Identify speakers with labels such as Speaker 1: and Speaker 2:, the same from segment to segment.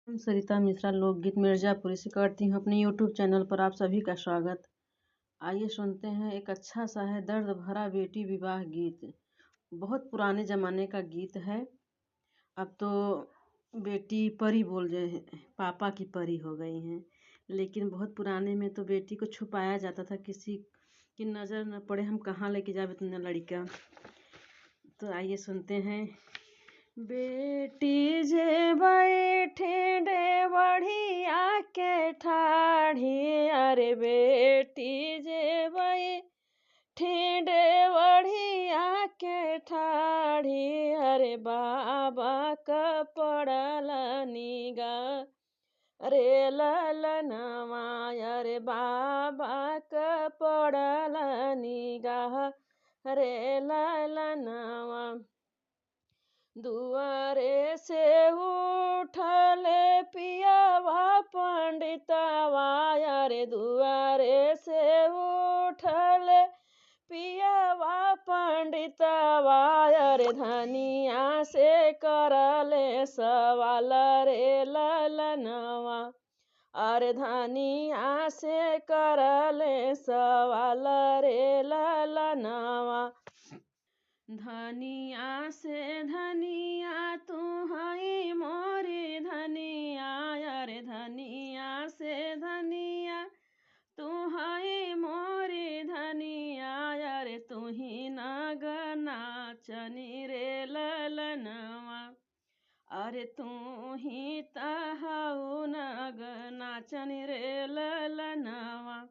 Speaker 1: सरिता मिश्रा लोकगीत मिर्जापुरी से करती हूँ अपने यूट्यूब चैनल पर आप सभी का स्वागत। आइए सुनते हैं, एक अच्छा सा है दर्द भरा बेटी विवाह गीत। बहुत पुराने ज़माने का गीत है। अब तो बेटी परी बोल रहे हैं, पापा की परी हो गई हैं। लेकिन बहुत पुराने में तो बेटी को छुपाया जाता था, किसी की नज़र न पड़े, हम कहाँ लेके जावे इतना लड़का। तो आइए सुनते हैं। बेटी जे बैठे बढ़िया के ठाढ़ी, अरे बेटी जे बैठे बढ़िया के ठाढ़ी, अरे बाबा का पड़ल निगाह, अरे ललनवा, अरे बाबा का पड़ल निगाह, अरे ललनवा। दुआरे से उठले पियावा पंडितवा, अरे दुआरे से उठले पियावा पंडितवा, अरे धनिया से करले सवाल रे ललनवा, अरे धनिया से करले सवाल रे ललनवा। धनिया से धनिया तू हई मोरी धनिया, अरे धनिया से धनिया तू हई मोरी धनिया, अरे तू ही नगना चनी रे ललनवा, अरे तू ही तहु नगना चनी रे ललनवा।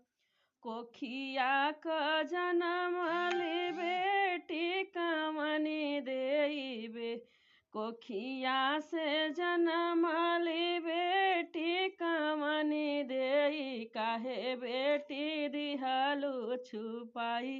Speaker 1: कोखिया का जनम ले बेटी कमनी देबे, कोखिया से जनम ले बेटी कमनी देई, काहे बेटी दिहलु छुपाई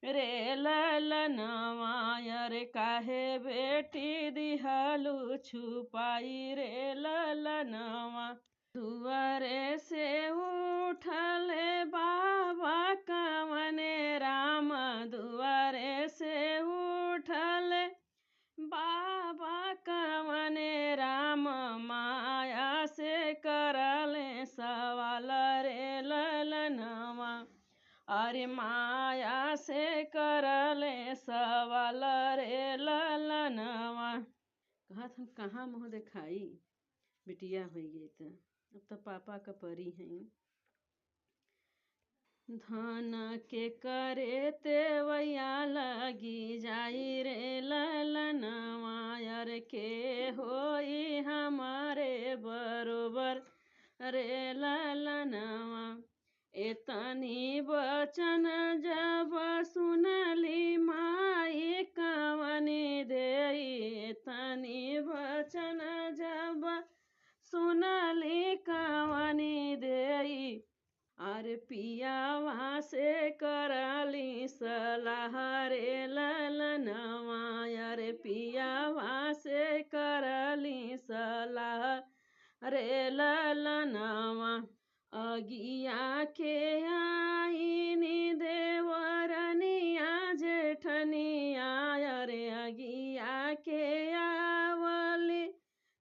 Speaker 1: रे ललनवा, अरे काहे बेटी दिहलु छुपाई रे ललनवा। दुआरे से उठले बाबा कवने राम, दुआरे से उठले बाबा कवने राम, माया से करले सवाल रे ललनवा, अरे माया से करले सवाल रे ललनवा। कहत हम कहाँ मुँह दिखाई, बिटिया हो गई तो अब तो पापा का परी हैं। धन के करे तेवैया लगी जाई रे ललनवा, अरे के होई हमारे बरोबर रे ललनवा। एतनी बचन जब सुनली माई कवनी देई, एतनी बचन जब सुनली कवनी देई, अरे पियावा से करली सलाह रे ललनवा, अरे पियावा से करली सलाह रे ललनवा। अगिया के आईनी देवरनिया जेठनिया, अरे अगिया के आवली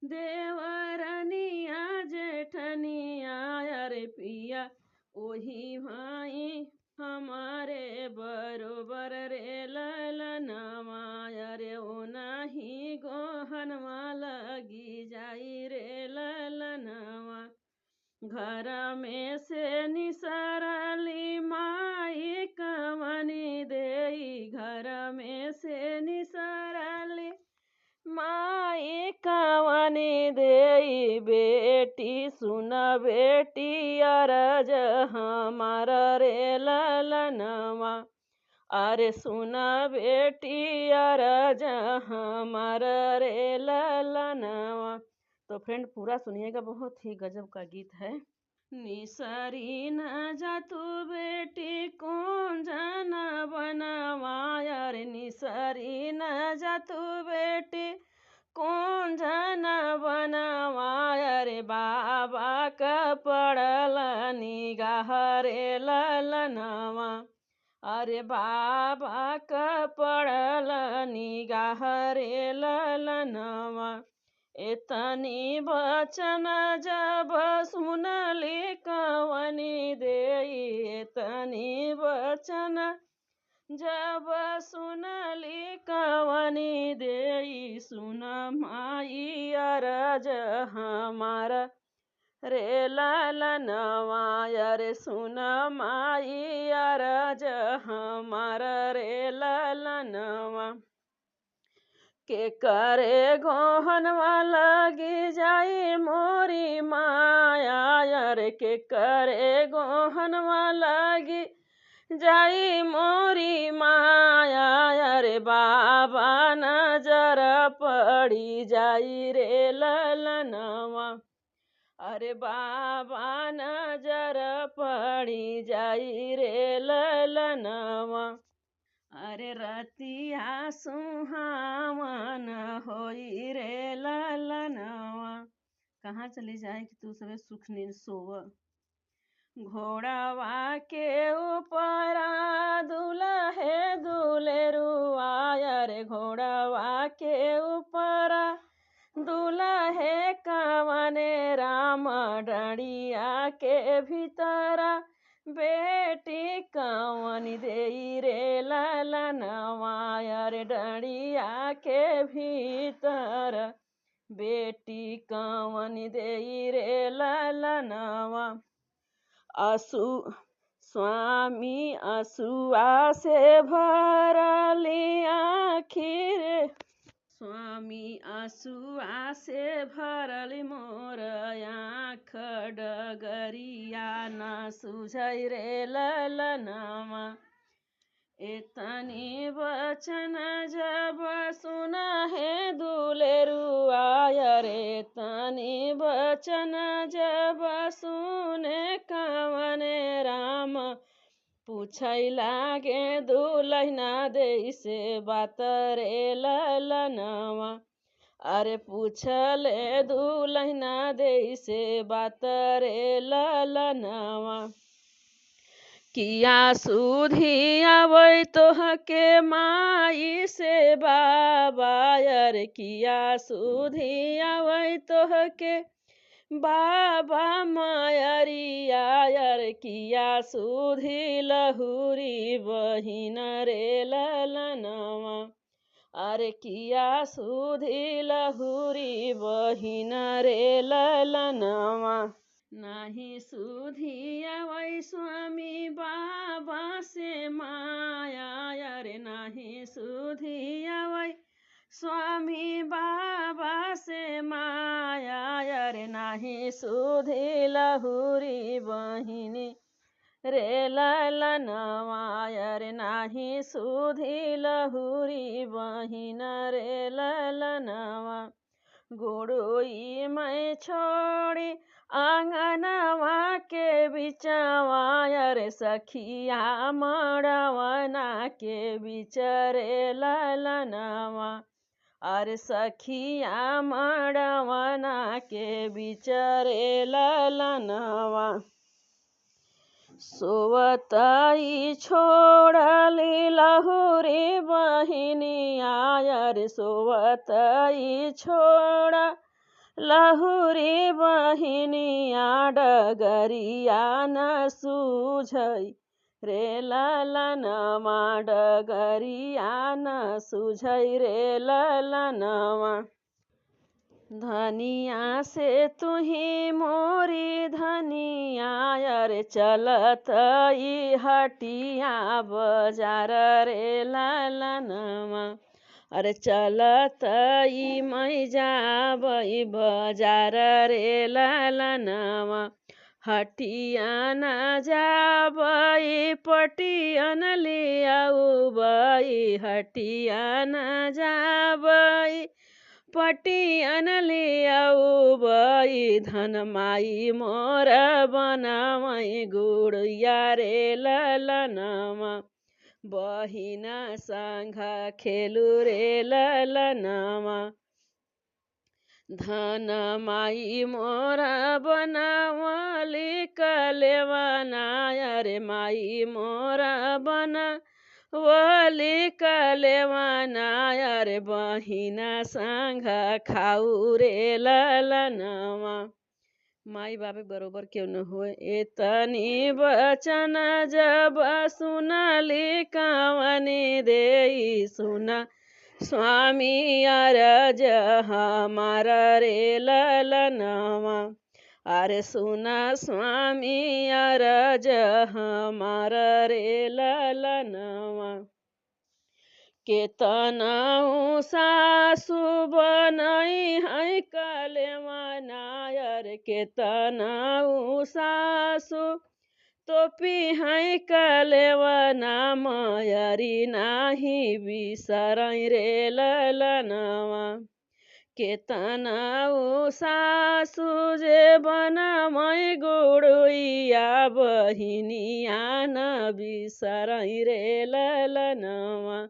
Speaker 1: देवरनिया जेठनिया, अरे पिया ओही भाई हमारे बरोबर रे ललनवा, अरे ओनाही गोहनवा लगी जाई रे ललनवा। घर में से निसरली माई कवनी देई, घर में से निसरली माई कवनी देई, बेटी सुन बेटी अरज हमार रे ललनवा, अरे सुन बेटी अरज हमार रे ललनवा। तो फ्रेंड पूरा सुनिएगा, बहुत ही गजब का गीत है। निसरी न जा तू बेटी कौन जाना बनवा, अरे निसरी न जा तू बेटी कौन जाना बनवा, अरे बाबा का पड़ल निगाह रे ललनवा, अरे बाबा का पड़ल निगाह रे ललनवा। एतनी बचन जब सुनली कवनी देई, एतनी बचन जब सुनली कवनी देई, सुन माई अरज हमारा रे ललनवा, रे सुन माई अरज हमारा रे ललनवा। के करे गोहनवा लगी जाई मोरी माया, रे के करे गोहनवा लगी जाई मोरी माया, रे बाबा नजर पड़ी जाई रे ललनवा, अरे बाबा नजर पड़ी जाई रे ललनवा। अरे रतिया सुहावन होई रे ललनवा, कहाँ चली जाए कि तू सबे सुख नींद सोव। घोड़ावा के ऊपरा दुल्हे दुलेरुआ, रे घोड़ावा के ऊपरा दुल्हे कवने राम, डंडिया के भीतरा बेटी कवनी देई रे ललनवा, रे डंडिया के भीतर बेटी कवनी देई रे ललनवा। स्वामी असुआ से भरली आखिर, स्वामी आंसुआ से भरल मोर आँख, डगरिया न सुझै रे ललनवा। एतनी बचन जब सुन हे दुलेरुआ, रे एतनी बचन जब सुने कवने राम, पूछै लागे दुलहिना देई से बात रे ललनवा, अरे पूछले दुलहिना देई से बात रे ललनवा। किया सुधी आवै तोहके माई से बाबा, रे किया सुधी आवै तोहके बाबा मायरिया, रे किया सुधी लहुरी बहिन रे ललनवा, अरे किया सुधी लहुरी बहिन रे ललनवा। नाही सुधी आवै स्वामी बाबा से माया, रे नाही सुधी आवै स्वामी बाबा से माया, रे नाही सुधी लहुरी बहिनी रे ललनवा, रे नाही सुधी लहुरी बहिन रे ललनवा। गुड़ोई मैं छोड़ी आंगनवा के बिचवा, रे सखिया मड़वना के बिच रे ललनवा, अरे सखिया मड़वना के बिच रे ललनवा। सोवतई छोड़ली लहुरी बहिनिया, रे सोवतई छोड़ लहुरी बहिनिया, डगरिया न सूझै रे ललनवा, डगरिया न सूझै रे ललनवा। धनिया से तुही मोरी धनिया, रे चलत ई हटिया बाजार रे ललनवा, अरे चलत ई मैं जाबई बाजार रे ललनवा। हटिया न जाबई पटियन लियाउबई, हटिया न जाबई पटियन लियाउबई, धन माई मोर बनावई गुड़िया रे ललनवा, बहिना संग खेलु रे ललनवा। धन माई मोर बनावली कलेवना, रे माई मोर बना वली कलेवाना अरे बहिना संग खाऊ रे ललनवा। माई बाप बरोबर क्यों न होए एतनी बचन जब सुनली कावनी देई सुना स्वामी अरज हमार रे ललनवा। अरे सुना स्वामी अरज हमार रे ललनवा। केतनाऊ सासु बनई है कलेवाना अरे केतनाऊ सासु तोपी है कलेवाना मयरी नाही बिसरई रे ललनवा। केतनाऊ सासु जे बनमई गुड़ुइया बहिनिया न बिसरई रे ललनवा।